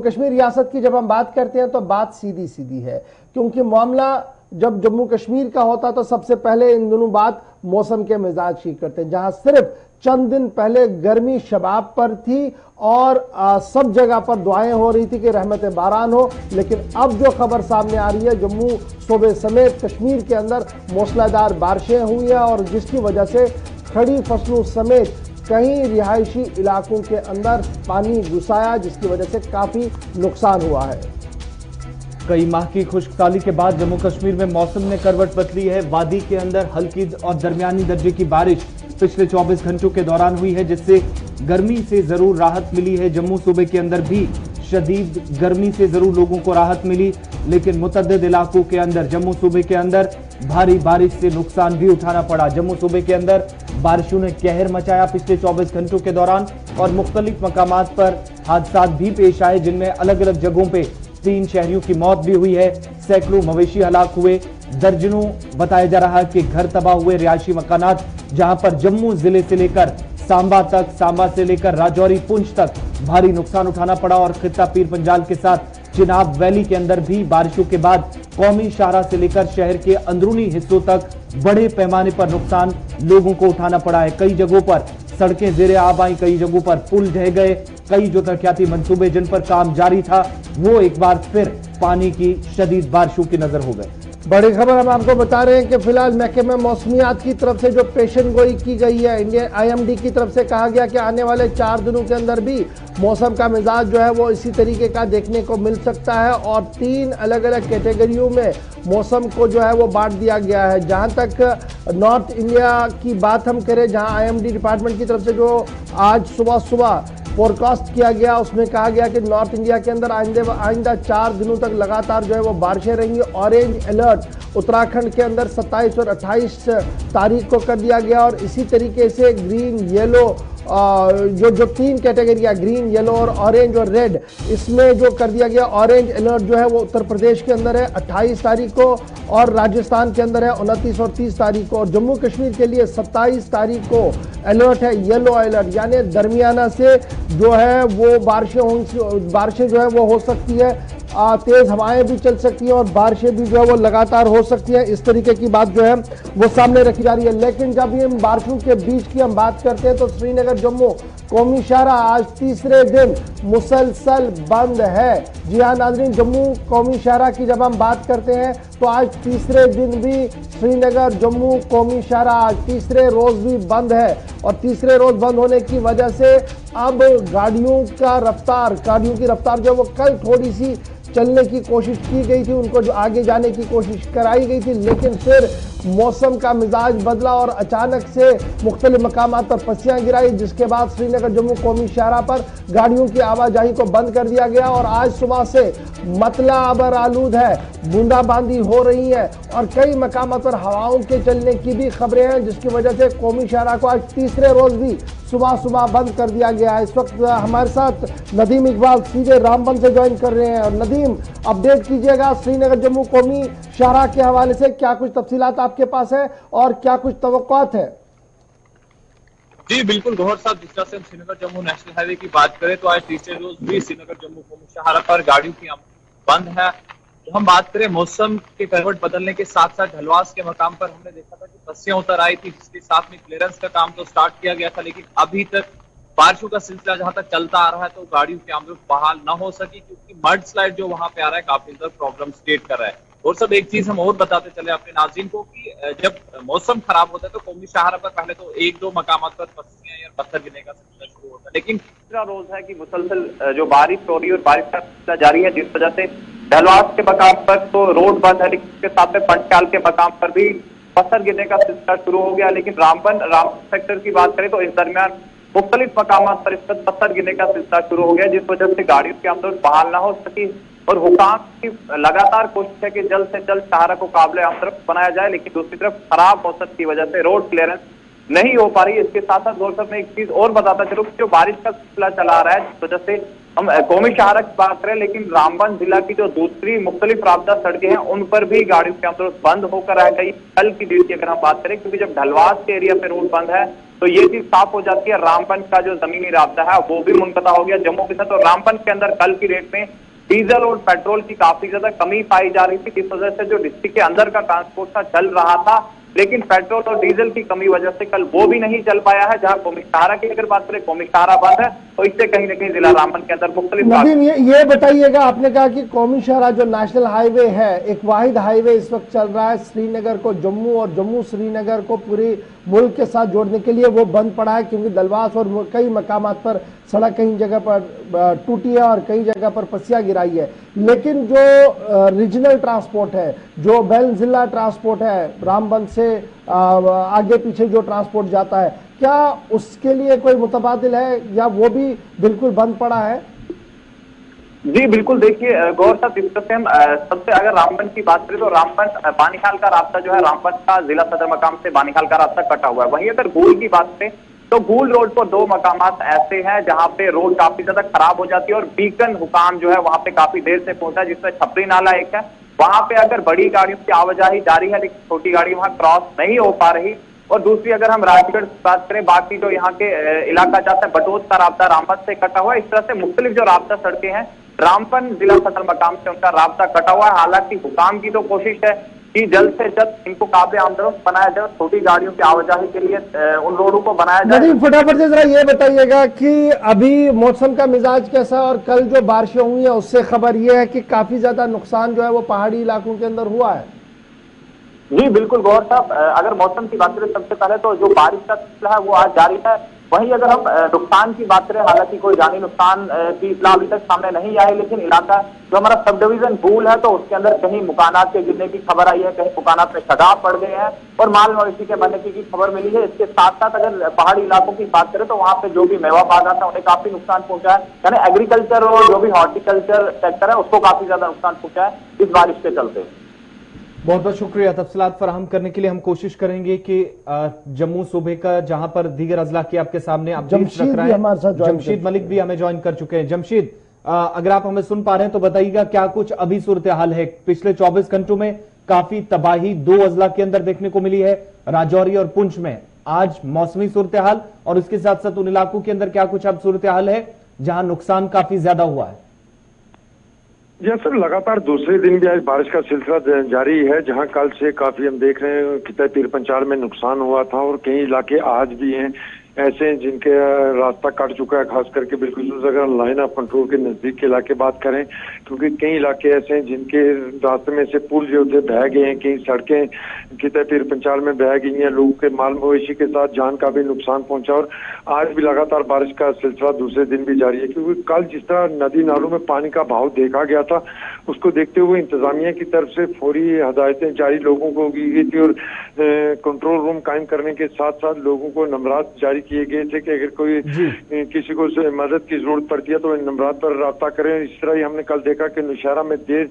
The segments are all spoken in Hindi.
कश्मीर रियासत की जब हम बात करते हैं तो बात सीधी सीधी है, क्योंकि मामला जब जम्मू कश्मीर का होता तो सबसे पहले इन दोनों बात मौसम के मिजाज की करते हैं। जहां सिर्फ चंद दिन पहले गर्मी शबाब पर थी और सब जगह पर दुआएं हो रही थी कि रहमत बारान हो, लेकिन अब जो खबर सामने आ रही है जम्मू सूबे समेत कश्मीर के अंदर मूसलाधार बारिशें हुई है और जिसकी वजह से खड़ी फसलों समेत कई रिहायशी इलाकों के अंदर पानी घुसाया, जिसकी वजह से काफी नुकसान हुआ है। कई माह की खुश्कसाली के बाद जम्मू कश्मीर में मौसम ने करवट बदली है। वादी के अंदर हल्की और दरमियानी दर्जे की बारिश पिछले 24 घंटों के दौरान हुई है, जिससे गर्मी से जरूर राहत मिली है। जम्मू सूबे के अंदर भी शदीद गर्मी से जरूर लोगों को राहत मिली, लेकिन मुतअद्दिद इलाकों के अंदर जम्मू सूबे के अंदर भारी बारिश से नुकसान भी उठाना पड़ा। जम्मू सूबे के अंदर बारिशों ने कहर मचाया पिछले 24 घंटों के दौरान और मुख्तलिफ मकामात पर हादसा भी पेश आए, जिनमें अलग अलग जगहों पे 3 शहरियों की मौत भी हुई है, सैकड़ों मवेशी हलाक हुए, दर्जनों बताया जा रहा है कि घर तबाह हुए। रिहायशी मकानात जहां पर जम्मू जिले से लेकर सांबा तक, सांबा से लेकर राजौरी पुंछ तक भारी नुकसान उठाना पड़ा और खित्ता पीर पंजाल के साथ चिनाब वैली के अंदर भी बारिशों के बाद कौमी शाहरा से लेकर शहर के अंदरूनी हिस्सों तक बड़े पैमाने पर नुकसान लोगों को उठाना पड़ा है। कई जगहों पर सड़कें ज़ेरे आब आई, कई जगहों पर पुल ढह गए, कई जो तरक्याती मंसूबे जिन पर काम जारी था वो एक बार फिर पानी की शदीद बारिशों की नजर हो गए। बड़ी खबर हम आपको बता रहे हैं कि फिलहाल महकमे मौसमियात की तरफ से जो पेशन गोई की गई है, इंडियन IMD की तरफ से कहा गया कि आने वाले 4 दिनों के अंदर भी मौसम का मिजाज जो है वो इसी तरीके का देखने को मिल सकता है और 3 अलग अलग कैटेगरियों में मौसम को जो है वो बांट दिया गया है। जहां तक नॉर्थ इंडिया की बात हम करें, जहां IMD डिपार्टमेंट की तरफ से जो आज सुबह फोरकास्ट किया गया, उसमें कहा गया कि नॉर्थ इंडिया के अंदर आइंदा 4 दिनों तक लगातार जो है वो बारिशें रहेंगी। ऑरेंज अलर्ट उत्तराखंड के अंदर 27 और 28 तारीख को कर दिया गया और इसी तरीके से ग्रीन, येलो, जो 3 कैटेगरियां ग्रीन, येलो और ऑरेंज और रेड, इसमें जो कर दिया गया ऑरेंज अलर्ट जो है वो उत्तर प्रदेश के अंदर है 28 तारीख को और राजस्थान के अंदर है 29 और 30 तारीख को और जम्मू कश्मीर के लिए 27 तारीख को अलर्ट है येलो अलर्ट, यानी दरमियाना से जो है वो बारिशें जो है वो हो सकती है, तेज हवाएं भी चल सकती हैं और बारिशें भी जो है वो लगातार हो सकती हैं। इस तरीके की बात जो है वो सामने रखी जा रही है। लेकिन जब इन बारिशों के बीच की हम बात करते हैं तो श्रीनगर जम्मू कौमी शाहरा आज तीसरे दिन मुसलसल बंद है। जी हाँ नाज़रीन, जम्मू कौमी शाहरा की जब हम बात करते हैं तो आज तीसरे दिन भी श्रीनगर जम्मू कौमी शाहरा आज तीसरे रोज भी बंद है और तीसरे रोज बंद होने की वजह से अब गाड़ियों की रफ्तार जो वो कल थोड़ी सी चलने की कोशिश की गई थी, उनको जो आगे जाने की कोशिश कराई गई थी, लेकिन फिर मौसम का मिजाज बदला और अचानक से मुख्तलिफ मकामात पर पस्सियां गिराई, जिसके बाद श्रीनगर जम्मू कौमी शाहरा पर गाड़ियों की आवाजाही को बंद कर दिया गया और आज सुबह से मतला अबर आलूद है, बूंदाबांदी हो रही है और कई मकामात पर हवाओं के चलने की भी खबरें हैं, जिसकी वजह से कौमी शाहरा को आज तीसरे रोज भी सुबह बंद कर दिया गया है। इस वक्त हमारे साथ नदीम इकबाल सीधे रामबन से ज्वाइन कर रहे हैं और नदीम, अपडेट कीजिएगा श्रीनगर जम्मू कौमी शाहरा के हवाले से, क्या कुछ तफसीलात आपके पास है और क्या कुछ तवक्कुआत है? जी बिल्कुल गौहर साहब, जिस तरह से हम श्रीनगर जम्मू नेशनल हाईवे की बात करें तो आज तीसरे रोज भी श्रीनगर जम्मू कौमी शाहरा पर गाड़ियों की बंद है। तो हम बात करें मौसम के करवट बदलने के साथ साथ ढलवास के मकाम पर हमने देखा था कि बस्सियां उतर आई थी, जिसके साथ में क्लियरेंस का काम तो स्टार्ट किया गया था, लेकिन अभी तक बारिशों का सिलसिला जहां तक चलता आ रहा है तो गाड़ियों की आमद बहाल न हो सकी, क्योंकि मड स्लाइड जो वहां पे आ रहा है काफी ज्यादा प्रॉब्लम क्रिएट कर रहा है। और सब एक चीज हम और बताते चले अपने नाज़रीन को कि जब मौसम खराब होता है तो कौमी शाहरा पर पहले तो 1-2 मकामात पर पस्सियां या पत्थर गिरने का सिलसिला शुरू होता है, लेकिन तीसरा रोज है कि मुसलसल जो बारिश हो रही है और बारिश का सिलसिला जारी है, जिस वजह से ढलवास के मकाम पर तो रोड बंद है, लेकिन इसके साथ में पंचाल के मकाम पर भी पत्थर गिरने का सिलसिला शुरू हो गया। लेकिन रामबन सेक्टर की बात करें तो इस दरमियान मुख्तलिफ मकामात पर इस पर पत्थर गिरने का सिलसिला शुरू हो गया, जिस वजह से गाड़ियों की आमद बहाल न हो सकी और हुकाम की लगातार कोशिश है कि जल्द से जल्द शाहरा को काबिल आमद बनाया जाए, लेकिन दूसरी तरफ खराब मौसम की वजह से रोड क्लियरेंस नहीं हो पा रही है। इसके साथ साथ गौरव में एक चीज और बताता चलूं कि जो बारिश का सिलसिला चला आ रहा है, जिस वजह से हम कौमी शाहरा की बात करें, लेकिन रामबन जिला की जो दूसरी मुख्तलिफ राबता सड़कें हैं उन पर भी गाड़ियों की आमद बंद होकर रह गई। कल की डेट की अगर हम बात करें, क्योंकि जब ढलवास के एरिया पे रोड बंद है तो ये चीज साफ हो जाती है। रामबन का जो जमीनी रास्ता है वो भी मुनक़ता हो गया जम्मू के साथ। और रामबन के अंदर कल की रेट में डीजल और पेट्रोल की काफी ज्यादा कमी पाई जा रही थी, इस वजह से जो डिस्ट्रिक्ट के अंदर का ट्रांसपोर्ट था चल रहा था, लेकिन पेट्रोल और डीजल की कमी वजह से कल वो भी नहीं चल पाया है। जहां कोमिकटारा की अगर बात करें, कोमिकटारा बंद है, तो इससे कहीं ना कहीं जिला रामबन के अंदर मुख्तलिफ। नदीम, ये बताइएगा, आपने कहा कि कौमी शाहरा जो नेशनल हाईवे है, एक वाहिद हाईवे इस वक्त चल रहा है श्रीनगर को जम्मू और जम्मू श्रीनगर को पूरी मुल्क के साथ जोड़ने के लिए, वो बंद पड़ा है क्योंकि दलवास और कई मकामात पर सड़क कई जगह पर टूटी है और कई जगह पर पसिया गिराई है। लेकिन जो रीजनल ट्रांसपोर्ट है, जो बैन जिला ट्रांसपोर्ट है, रामबन से आगे पीछे जो ट्रांसपोर्ट जाता है, क्या उसके लिए कोई मुतबादिल है या वो भी बिल्कुल बंद पड़ा है? जी बिल्कुल, देखिए गौर साहब, इस तरह से हम सबसे अगर रामबन की बात करें तो रामबन बानीहाल का रास्ता जो है, रामबन का जिला सदर मकाम से बानीहाल का रास्ता कटा हुआ है। वहीं अगर गूल की बात करें तो गूल रोड पर दो मकामात ऐसे हैं जहां पे रोड काफी ज्यादा खराब हो जाती है और बीकन हुकाम जो है वहां पे काफी देर से पहुंचा है, जिसमें छपरी नाला एक है। वहां पे अगर बड़ी गाड़ियों की आवाजाही जारी है, लेकिन छोटी गाड़ी वहां क्रॉस नहीं हो पा रही। और दूसरी अगर हम राजगढ़ की बात करें, बाकी जो यहाँ के इलाका जाता है, बटोत का रास्ता रामबन से कटा हुआ है। इस तरह से मुख्तलिफ जो रास्ता सड़कें हैं, रामबन जिला सदर मकाम से उनका रास्ता कटा हुआ है। हालांकि हुकाम की तो कोशिश है कि जल्द से जल्द इनको काबिल आमदोरफ्त बनाया जाए, छोटी गाड़ियों की आवाजाही के लिए उन रोडों को बनाया जाए। नदीम, फटाफट से जरा ये बताइएगा कि अभी मौसम का मिजाज कैसा है और कल जो बारिशें हुई है उससे खबर ये है कि काफी ज्यादा नुकसान जो है वो पहाड़ी इलाकों के अंदर हुआ है। जी बिल्कुल गौर साहब, अगर मौसम की बात करें सबसे पहले तो जो बारिश का सिलसिला है वो आज जारी है। वहीं अगर हम नुकसान की बात करें, हालांकि कोई जानी नुकसान की इत्तला अभी तक सामने नहीं आई, लेकिन इलाका जो हमारा सब डिवीजन भूल है तो उसके अंदर कहीं मकानात के गिरने की खबर आई है, कहीं मकानात में शगाब पड़ गए हैं और माल मवेशी के मरने की खबर मिली है। इसके साथ साथ अगर पहाड़ी इलाकों की बात करें तो वहां पे जो भी मेवा बागात है उन्हें काफी नुकसान पहुंचा है, यानी एग्रीकल्चर और जो भी हॉर्टिकल्चर सेक्टर है उसको काफी ज्यादा नुकसान पहुंचा है इस बारिश के चलते। बहुत बहुत शुक्रिया तफसीलात फराहम करने के लिए। हम कोशिश करेंगे कि जम्मू सूबे का जहां पर दीगर अजला की आपके सामने अपडेट्स रख रहे हैं, जमशीद मलिक भी हमें ज्वाइन कर चुके हैं। जमशीद, अगर आप हमें सुन पा रहे हैं तो बताइएगा क्या कुछ अभी सूरत हाल है। पिछले 24 घंटों में काफी तबाही दो अजला के अंदर देखने को मिली है, राजौरी और पुंछ में। आज मौसमी सूरत हाल और उसके साथ साथ उन इलाकों के अंदर क्या कुछ अब सूरत हाल है जहां नुकसान काफी ज्यादा हुआ है? जी सर, लगातार दूसरे दिन भी आज बारिश का सिलसिला जारी है, जहां कल से काफी हम देख रहे हैं कि पीर पंचाल में नुकसान हुआ था और कई इलाके आज भी हैं ऐसे हैं जिनके रास्ता कट चुका है, खास करके बिल्कुल अगर लाइन ऑफ कंट्रोल के नजदीक के इलाके बात करें, क्योंकि कई इलाके ऐसे हैं जिनके रास्ते में से पुल जो थे बह गए हैं, कई सड़कें कितने पीर पंचाल में बह गई हैं, लोगों के माल मवेशी के साथ जान का भी नुकसान पहुंचा। और आज भी लगातार बारिश का सिलसिला दूसरे दिन भी जारी है, क्योंकि कल जिस तरह नदी नालों में पानी का बहाव देखा गया था उसको देखते हुए इंतजामिया की तरफ से फौरी हदायतें जारी लोगों को की गई थी और कंट्रोल रूम कायम करने के साथ साथ लोगों को नंबरात जारी किए गए थे कि अगर कोई किसी को मदद की जरूरत पड़ती है तो इन नंबरात पर राब्ता करें। इस तरह ही हमने कल देखा कि नौशहरा में देर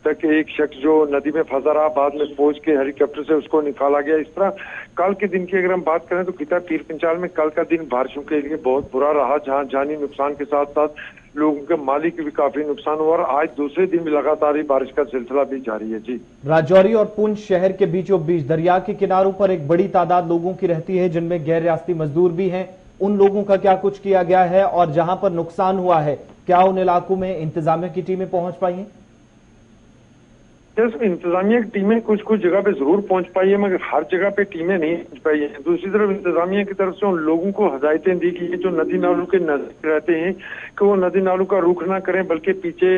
तक एक शख्स जो नदी में फंसा रहा, बाद में पहुंच के हेलीकॉप्टर से उसको निकाला गया। इस तरह कल के दिन की अगर हम बात करें तो किता पीर पंचाल में कल का दिन बारिशों के लिए बहुत बुरा रहा, जहां जानी नुकसान के साथ साथ लोगों के माली की भी काफी नुकसान हुआ और आज दूसरे दिन भी लगातार ही बारिश का सिलसिला भी जारी है। जी, राजौरी और पुंछ शहर के बीचों बीच दरिया के किनारों पर एक बड़ी तादाद लोगों की रहती है, जिनमें गैर रियासती मजदूर भी हैं। उन लोगों का क्या कुछ किया गया है और जहां पर नुकसान हुआ है क्या उन इलाकों में इंतजामिया की टीमें पहुंच पाई हैं? इंतजामिया की टीमें कुछ कुछ जगह पे जरूर पहुंच पाई है, मगर हर जगह पे टीमें नहीं पहुंच पाई है। दूसरी तरफ इंतजामिया की तरफ से उन लोगों को हदायतें दी गई है जो नदी नालों के नजदीक रहते हैं कि वो नदी नालों का रुख ना करें, बल्कि पीछे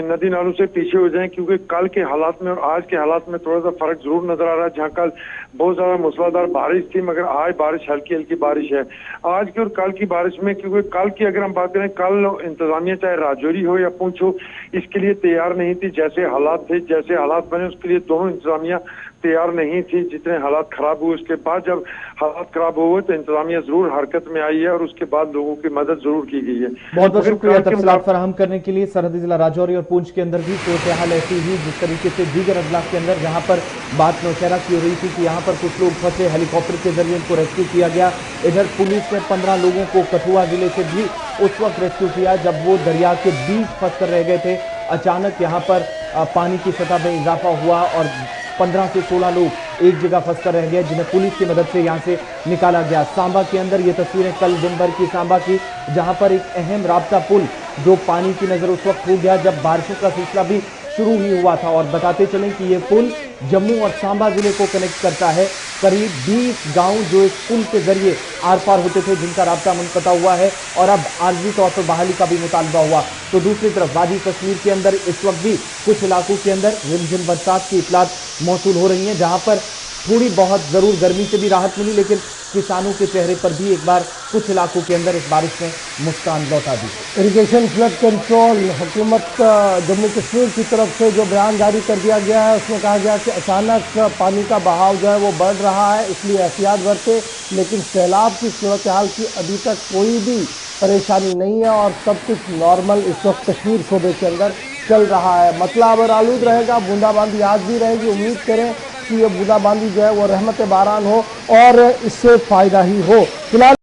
नदी नालों से पीछे हो जाएं, क्योंकि कल के हालात में और आज के हालात में थोड़ा सा फर्क जरूर नजर आ रहा है। जहाँ कल बहुत ज्यादा मूसलाधार बारिश थी, मगर आज बारिश हल्की हल्की बारिश है। आज की और कल की बारिश में, क्योंकि कल की अगर हम बात करें, कल इंतजामिया चाहे राजौरी हो या पुंछ हो इसके लिए तैयार नहीं थी। जैसे हालात थे, जैसे हालात बने, उसके लिए दोनों इंतजामिया तैयार नहीं थी। जितने हालात खराब हुए उसके बाद जब हालात खराब हुए तो इंतजामिया जरूर हरकत में आई है और उसके बाद लोगों की मदद जरूर की गई है। बहुत बहुत शुक्रिया तफसीलात फराहम करने के लिए। सरहदी जिला राजौरी और पुंछ के अंदर भी सूरत हाल ऐसी ही जिस तरीके से दीगर अजला के अंदर जहां पर बात नौशहरा की हो रही थी कि यहाँ पर कुछ लोग फंसे, हेलीकॉप्टर के जरिए उनको रेस्क्यू किया गया। इधर पुलिस ने 15 लोगों को कठुआ जिले से भी उस वक्त रेस्क्यू किया जब वो दरिया के बीच फंस कर रह गए थे। अचानक यहाँ पर पानी की सतह में इजाफा हुआ और 15 से 16 लोग एक जगह फंसकर रह गए, जिन्हें पुलिस की मदद से यहां से निकाला गया। सांबा के अंदर ये तस्वीरें कल दिन भर की सांबा की, जहां पर एक अहम राब्ता पुल जो पानी की नजर उस वक्त हो गया जब बारिशों का सिलसिला भी शुरू ही हुआ था। और बताते चलें कि ये पुल जम्मू और सांबा जिले को कनेक्ट करता है। करीब 20 गांव जो इस पुल के जरिए आर पार होते थे, जिनका राब्ता मुनक़ता हुआ है और अब आर्जी तौर पर बहाली का भी मुतालबा हुआ। तो दूसरी तरफ वादी कश्मीर के अंदर इस वक्त भी कुछ इलाकों के अंदर रिमझिम बरसात की इतलात मौसूल हो रही है, जहां पर थोड़ी बहुत जरूर गर्मी से भी राहत मिली, लेकिन किसानों के चेहरे पर भी एक बार कुछ इलाकों के अंदर इस बारिश ने मुस्कान लौटा दी। इरिगेशन फ्लड कंट्रोल हुकूमत जम्मू कश्मीर की तरफ से जो बयान जारी कर दिया गया है, उसमें कहा गया कि अचानक पानी का बहाव जो है वो बढ़ रहा है, इसलिए एहतियात बरते। लेकिन सैलाब की सूरत हाल की अभी तक कोई भी परेशानी नहीं है और सब कुछ नॉर्मल इस वक्त कश्मीर सूबे के अंदर चल रहा है। मसला अबर आलूद रहेगा, बूंदाबांदी आज भी रहेगी। उम्मीद करें कि ये बूंदाबांदी जो है वो रहमत बारान हो और इससे फायदा ही हो। फिलहाल